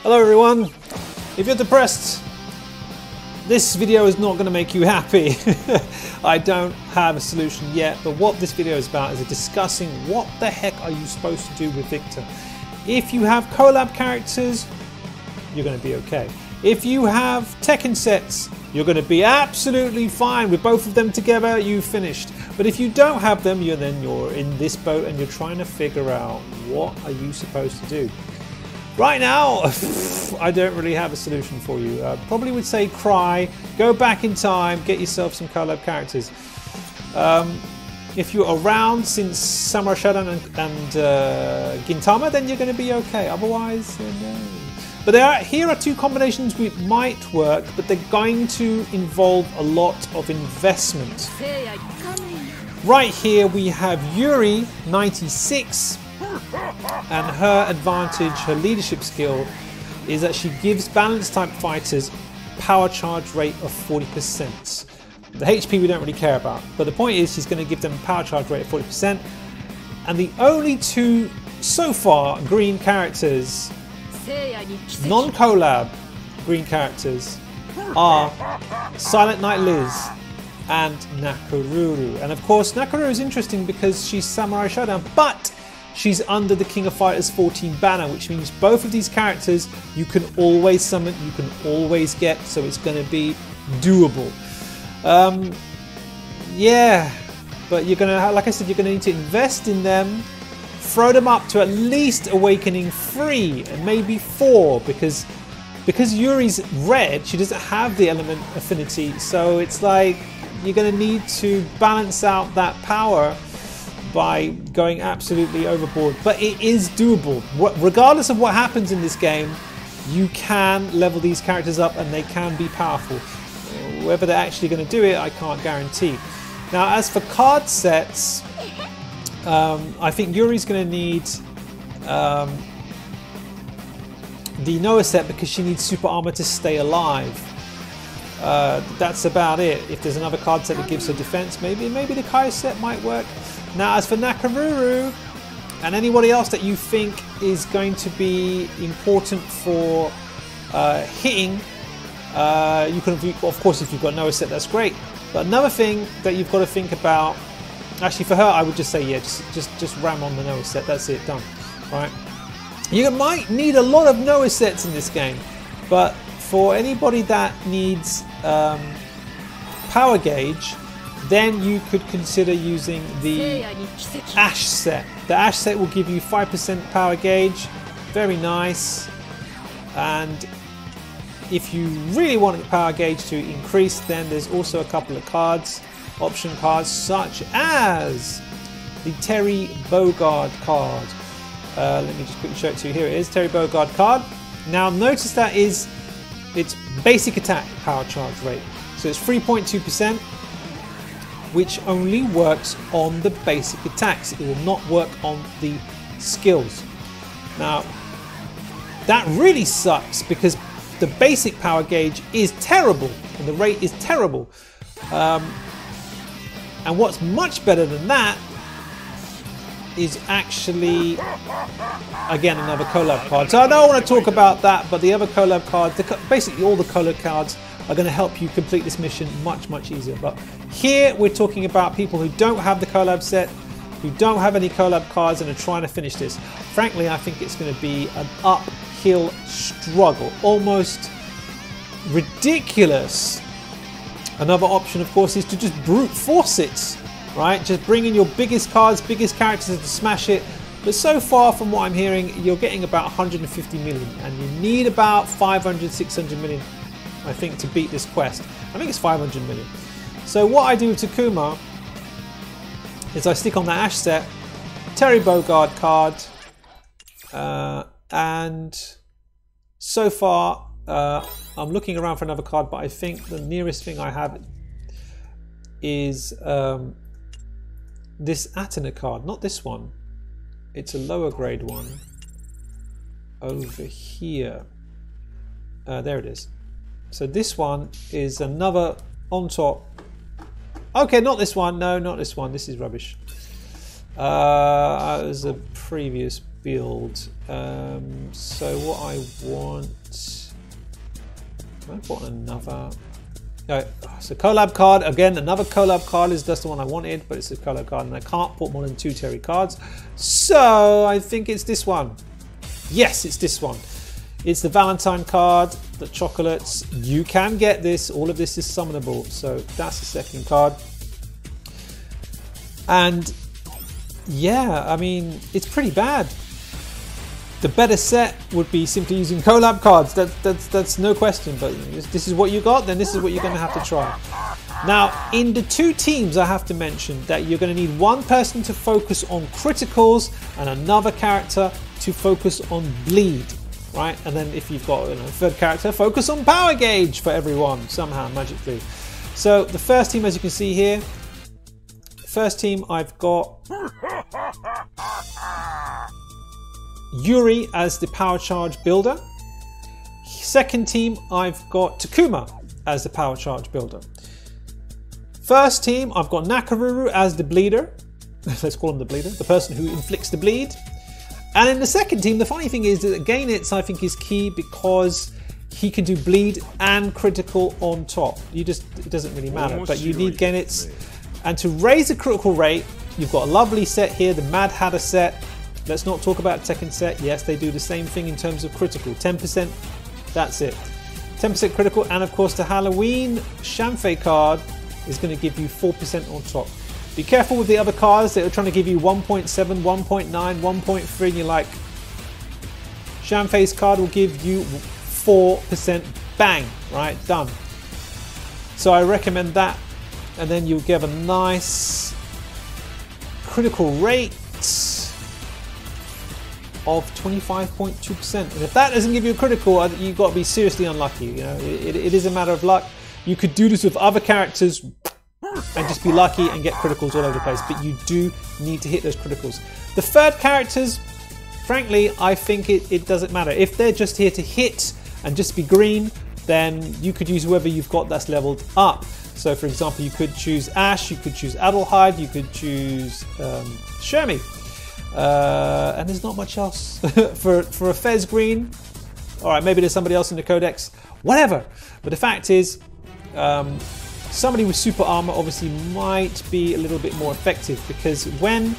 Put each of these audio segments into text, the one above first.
Hello everyone. If you're depressed, this video is not going to make you happy. I don't have a solution yet, but what this video is about is discussing what the heck are you supposed to do with Victor. If you have collab characters, you're going to be okay. If you have Tekken sets, you're going to be absolutely fine. With both of them together, you've finished. But if you don't have them, you're in this boat and you're trying to figure out what are you supposed to do. Right now, I don't really have a solution for you. Probably would say cry, go back in time, get yourself some collab characters. If you're around since Samurai Shodown and Gintama, then you're going to be okay. Otherwise, no. But here are two combinations which might work, but they're going to involve a lot of investment. Right here we have Yuri, 96. And her advantage, her leadership skill, is that she gives balance type fighters power charge rate of 40%. The HP we don't really care about, but the point is she's going to give them a power charge rate of 40%. And the only two so far green characters, non-collab green characters, are Silent Night Liz and Nakoruru. And of course Nakoruru is interesting because she's Samurai Shodown, but she's under the King of Fighters 14 banner, which means both of these characters you can always summon, you can always get, so it's going to be doable. Yeah, but you're going to, like I said, you're going to need to invest in them, throw them up to at least Awakening 3 and maybe 4, because Yuri's red, she doesn't have the element affinity, so it's like you're going to need to balance out that power by going absolutely overboard. But it is doable. Regardless of what happens in this game, you can level these characters up and they can be powerful. Whether they're actually going to do it, I can't guarantee. Now, as for card sets, I think Yuri's going to need the Noah set because she needs super armor to stay alive. That's about it. If there's another card set that gives her defense, maybe the Kai set might work. Now, as for Nakoruru and anybody else that you think is going to be important for hitting, you can, of course, if you've got Noah set, that's great. But another thing that you've got to think about, actually for her, I would just say, yeah, just ram on the Noah set. That's it, done. All right. You might need a lot of Noah sets in this game, but for anybody that needs power gauge, then you could consider using the Ash set. The Ash set will give you 5% power gauge, very nice. And if you really want the power gauge to increase, then there's also a couple of cards, option cards, such as the Terry Bogard card. Let me just quickly show it to you. Here it is, Terry Bogard card. Now notice that it's basic attack power charge rate. So it's 3.2%. which only works on the basic attacks. It will not work on the skills. Now, that really sucks because the basic power gauge is terrible and the rate is terrible. And what's much better than that is actually, again, another collab card. So I don't want to talk about that, but the other collab cards, basically all the collab cards, are going to help you complete this mission much easier. But here we're talking about people who don't have the collab set, who don't have any collab cards and are trying to finish this. Frankly, I think it's going to be an uphill struggle, almost ridiculous. Another option, of course, is to just brute force it, right? Just bring in your biggest cards, biggest characters to smash it. But so far, from what I'm hearing, you're getting about 150 million, and you need about 500, 600 million, I think, to beat this quest. I think it's 500 million. So what I do with Takuma is I stick on the Ash set, Terry Bogard card, and so far I'm looking around for another card, but I think the nearest thing I have is this Athena card, not this one. It's a lower grade one over here. There it is. So this one is another on top. Okay, not this one. No, not this one. This is rubbish. It was a previous build. So what I want... I bought another... No, it's a collab card. Again, another collab card is just the one I wanted, but it's a collab card and I can't put more than 2 Terry cards. So I think it's this one. Yes, it's this one. It's the Valentine card, the chocolates. You can get this. All of this is summonable. So that's the second card. And yeah, I mean, it's pretty bad. The better set would be simply using collab cards. That's no question. But this is what you got, then this is what you're going to have to try. Now, in the 2 teams, I have to mention that you're going to need one person to focus on criticals and another character to focus on bleed, right? And then if you've got a third character, focus on power gauge for everyone somehow, magically. So the first team, as you can see here, first team I've got Yuri as the power charge builder. Second team, I've got Takuma as the power charge builder. First team, I've got Nakaruru as the bleeder. Let's call him the bleeder, the person who inflicts the bleed. And in the second team, the funny thing is that Gainitz, I think, is key because he can do bleed and critical on top. It doesn't really matter, but you need Gainitz. And to raise the critical rate, you've got a lovely set here, the Mad Hatter set. Let's not talk about Tekken set. Yes, they do the same thing in terms of critical. 10%, that's it. 10% critical, and of course the Halloween Shanfei card is going to give you 4% on top. Be careful with the other cards that are trying to give you 1.7, 1.9, 1.3, and you're like, Shanfei's card will give you 4%, bang, right, done. So I recommend that, and then you'll give a nice critical rate of 25.2%. And if that doesn't give you a critical, you've got to be seriously unlucky. You know, it is a matter of luck. You could do this with other characters and just be lucky and get criticals all over the place, but you do need to hit those criticals. The third characters, frankly, I think it doesn't matter. If they're just here to hit and just be green, then you could use whoever you've got that's leveled up. So for example, you could choose Ash, you could choose Adelheid, you could choose Shermie. And there's not much else. for a Fez green, alright, maybe there's somebody else in the codex, whatever. But the fact is, somebody with super armor obviously might be a little bit more effective, because when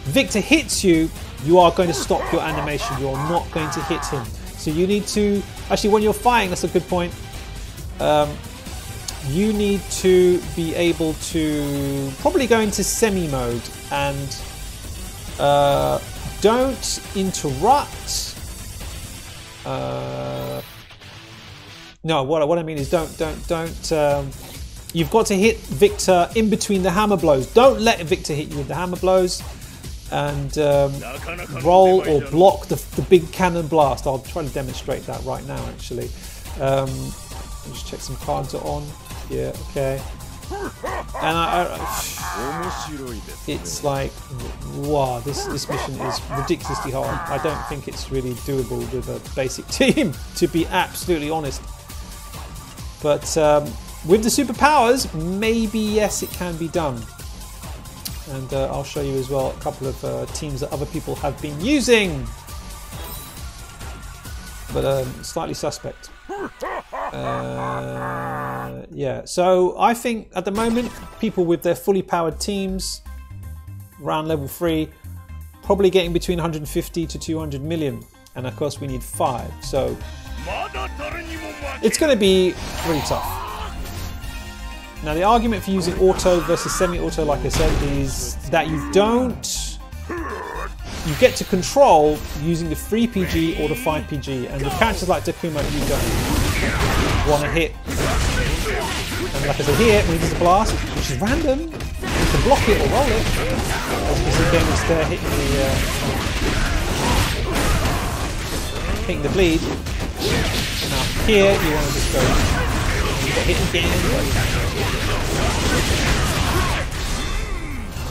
Victor hits you, you are going to stop your animation. You're not going to hit him. So you need to, actually when you're fighting, that's a good point, you need to be able to probably go into semi mode and don't interrupt. No, what I mean is don't. You've got to hit Victor in between the hammer blows. Don't let Victor hit you with the hammer blows, and roll or block the big cannon blast. I'll try to demonstrate that right now. Actually, just check some cards are on. Yeah, okay. And it's like, wow, this mission is ridiculously hard. I don't think it's really doable with a basic team, to be absolutely honest. But with the superpowers, maybe yes, it can be done. And I'll show you as well a couple of teams that other people have been using, but slightly suspect. Yeah, so I think at the moment, people with their fully powered teams around level 3 probably getting between 150 to 200 million, and of course we need 5, so it's going to be really tough. Now the argument for using auto versus semi-auto, like I said, is that you get to control using the 3PG or the 5PG, and with characters like Takuma you don't want to hit. And like I said here, when he does a blast, which is random, you can block it or roll it. As you can see, again, it's there hitting the bleed. Now here, you want to just go, you get hit again.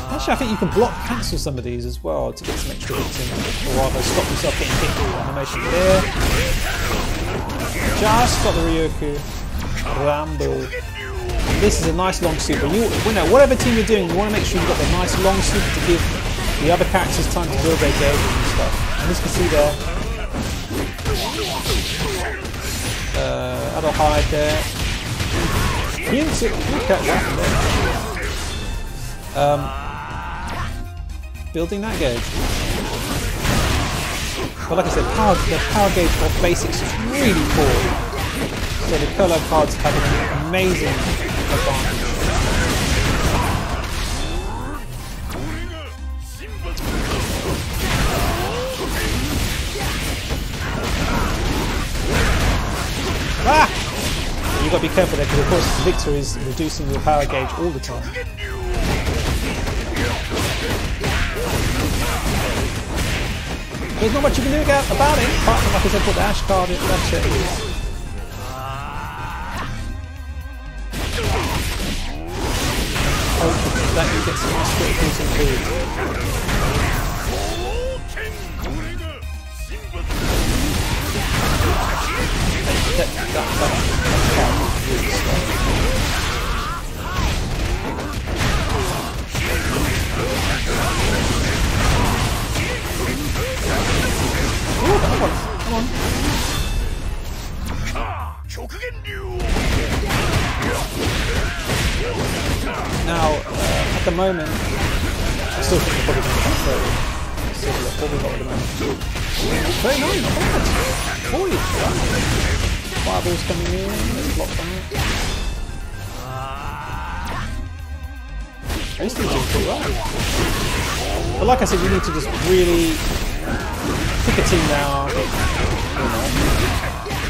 Actually, I think you can cancel some of these as well to get some extra hits in, or rather stop yourself getting hit with animation there. Just got the Ryoku Rambo. This is a nice long super. Whatever team you're doing, you want to make sure you've got the nice long super to give the other characters time to build their gauges and stuff. And as you can see there, Adol hide there. He didn't catch that there. Building that gauge. But like I said, the power gauge of basics is really poor. So the collab cards have an amazing advantage. Ah! You've got to be careful there because of course Victor is reducing your power gauge all the time. There's not much you can do about it, apart from, like I said, put the Ash card in. That's it. Hope that you get some nice criticals and food. That card is really slow. Ooh, that one. Come on. Now, at the moment, I still think we're probably going to come through. Let's see what we got at the moment. Very nice, not bad. 40. Fireballs coming in. Let's block that. These things are pretty well. But like I said, you need to just really pick a team now,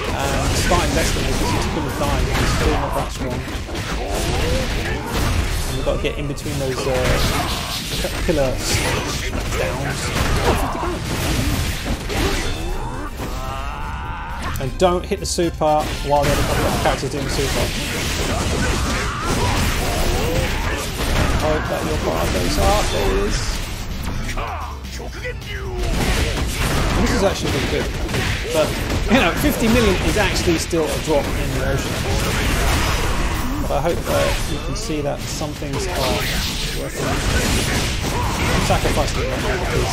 and start investing because it's too good of time. It's still not that strong. And we've got to get in between those killer downs. Oh, 50 grand. And don't hit the super while the other character's doing the super. Hope that your bar goes up. There it is. And this is actually really good. But, you know, 50 million is actually still a drop in the ocean. But I hope you can see that some things are working. I'm sacrificing it right now because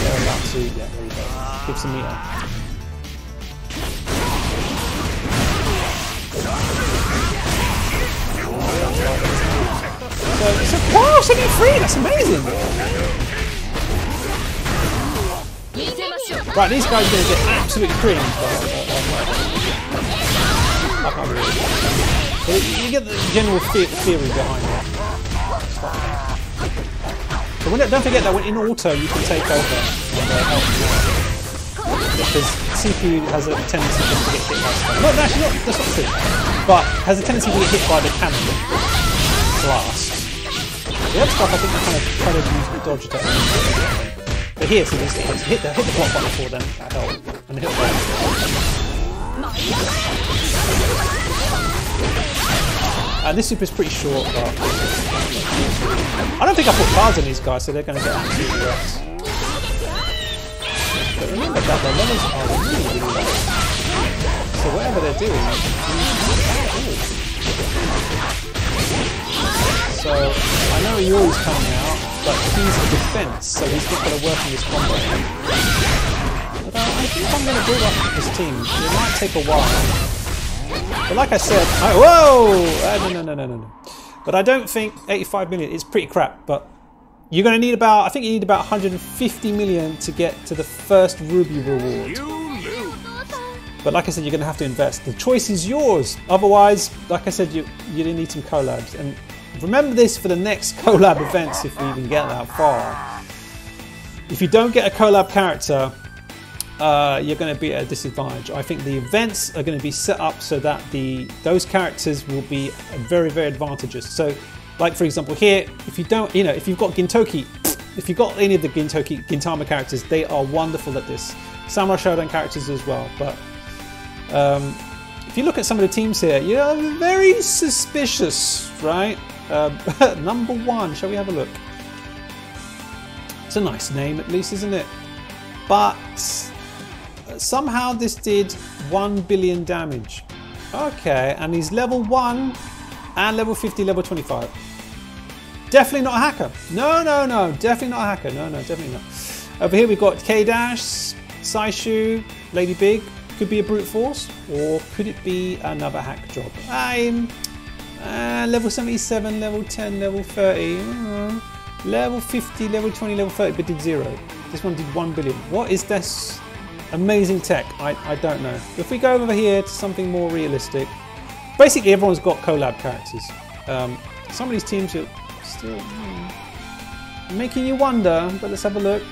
they're about to, yeah, there you go. Give some meter. So, wow, 73! That's amazing! Right, these guys are going to get absolutely creamed. I can't really. But you get the general theory behind it. So don't forget that when in auto you can take over and help you out. Because CPU has a tendency to get hit by stuff. No, actually, that's not true. But has a tendency to get hit by the cannon blast. The other stuff I think they kind of use the dodge attack. But here, so hit the block button for them, that help, and hit the and this super is pretty short, but I don't think I put cards on these guys, so they're going to get absolutely wrecked. But remember that their levels are really, really low. So whatever they're doing, so I know Yuri's coming out, but he's a defense, so he's not going to work in this combo. But I think I'm going to build up this team. It might take a while. But like I said, no. But I don't think 85 million is pretty crap, but you're going to need about, I think you need about 150 million to get to the first Ruby reward. But like I said, you're going to have to invest. The choice is yours. Otherwise, like I said, you're going to need some collabs. And remember this for the next collab events if we even get that far. If you don't get a collab character, you're going to be at a disadvantage. I think the events are going to be set up so that those characters will be very, very advantageous. So, like for example here, if you don't, if you've got Gintoki, if you've got any of the Gintama characters, they are wonderful at this. Samurai Shodown characters as well, but if you look at some of the teams here, you're very suspicious, right? Number 1, shall we have a look? It's a nice name at least, isn't it? But somehow this did 1 billion damage. Okay, and he's level 1 and level 50, level 25. Definitely not a hacker. No, definitely not a hacker. No, definitely not. Over here we've got K-Dash, Saishu, Lady Big. Could be a brute force, or could it be another hack job? I'm level 77, level 10, level 30, level 50, level 20, level 30, but did 0. This one did 1 billion. What is this amazing tech? I don't know. If we go over here to something more realistic, basically everyone's got collab characters. Some of these teams are still making you wonder, but let's have a look.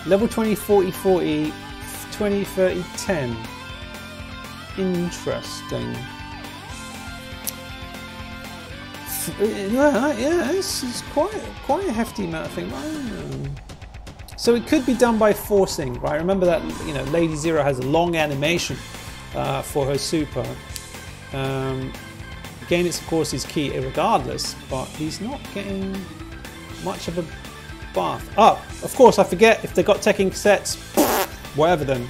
Level 20, 40, 40, 20, 30, 10. Interesting. Yeah, it's quite a hefty amount of things. So it could be done by forcing, right? Remember that, you know, Lady Zero has a long animation for her super. Gainitz, of course, is key regardless, but he's not getting much of a buff. Oh, of course, I forget, if they've got Tekken sets, whatever then.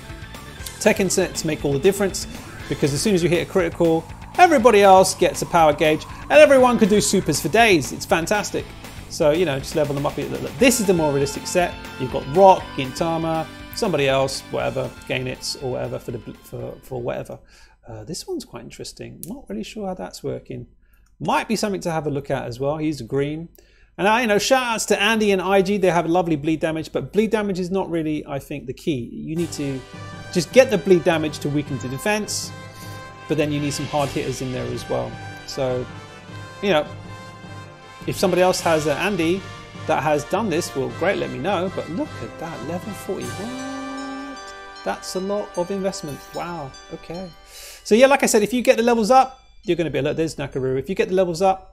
Tekken sets make all the difference, because as soon as you hit a critical, everybody else gets a power gauge, and everyone can do supers for days. It's fantastic. So, you know, just level them up. This is the more realistic set. You've got Rock, Gintama, somebody else, whatever, Gainitz or whatever for whatever. This one's quite interesting. Not really sure how that's working. Might be something to have a look at as well. He's green. And you know, shout outs to Andy and IG. They have a lovely bleed damage, but bleed damage is not really, I think, the key. You need to just get the bleed damage to weaken the defense, but then you need some hard hitters in there as well. So, you know, if somebody else has Andy that has done this, well, great, let me know. But look at that, level 40. What? That's a lot of investment. Wow. Okay. So yeah, like I said, if you get the levels up, you're going to be alert. There's Nakaruru. If you get the levels up,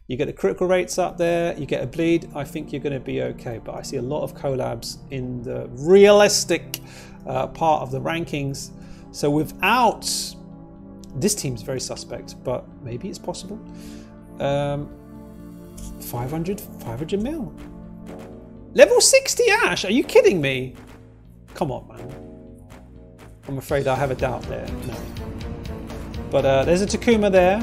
you get the critical rates up there, you get a bleed, I think you're going to be okay. But I see a lot of collabs in the realistic part of the rankings. So without, this team's very suspect, but maybe it's possible. 500 mil. Level 60 Ash, are you kidding me? Come on, man. I'm afraid I have a doubt there. No. But there's a Takuma there.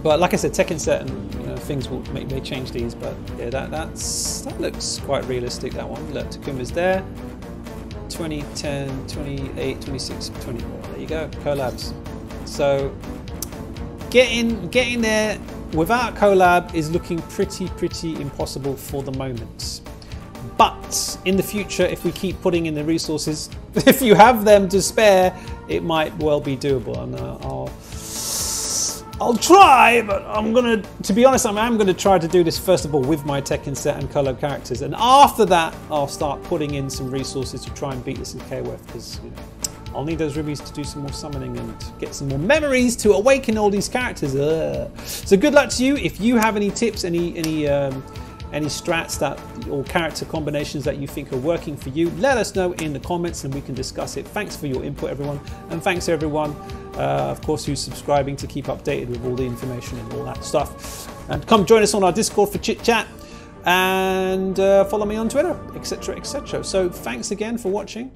But like I said, Tekken set and, you know, things will may change these. But yeah, that looks quite realistic. That one. Look, Takuma's there. 20, 10, 28, 26, 24. There you go. Collabs. So getting there without collab is looking pretty impossible for the moment. But in the future, if we keep putting in the resources, if you have them to spare, it might well be doable. And I'll try, but to be honest, I'm going to try to do this first of all with my Tekken set and collab characters, and after that, I'll start putting in some resources to try and beat this in KOF, because, you know, I'll need those rubies to do some more summoning and get some more memories to awaken all these characters. So good luck to you. If you have any tips, any strats that or character combinations that you think are working for you, let us know in the comments and we can discuss it. Thanks for your input, everyone, and thanks everyone, of course, who's subscribing to keep updated with all the information and all that stuff. And come join us on our Discord for chit chat, and follow me on Twitter, etc, etc. So thanks again for watching.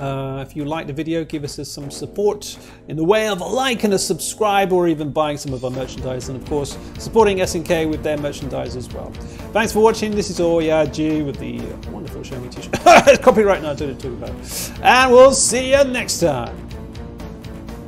If you like the video, give us some support in the way of a like and a subscribe, or even buying some of our merchandise, and of course supporting SNK with their merchandise as well. Thanks for watching. This is Oyaji with the wonderful Show Me t-shirt. Copyright now, I don't talk about it. And we'll see you next time.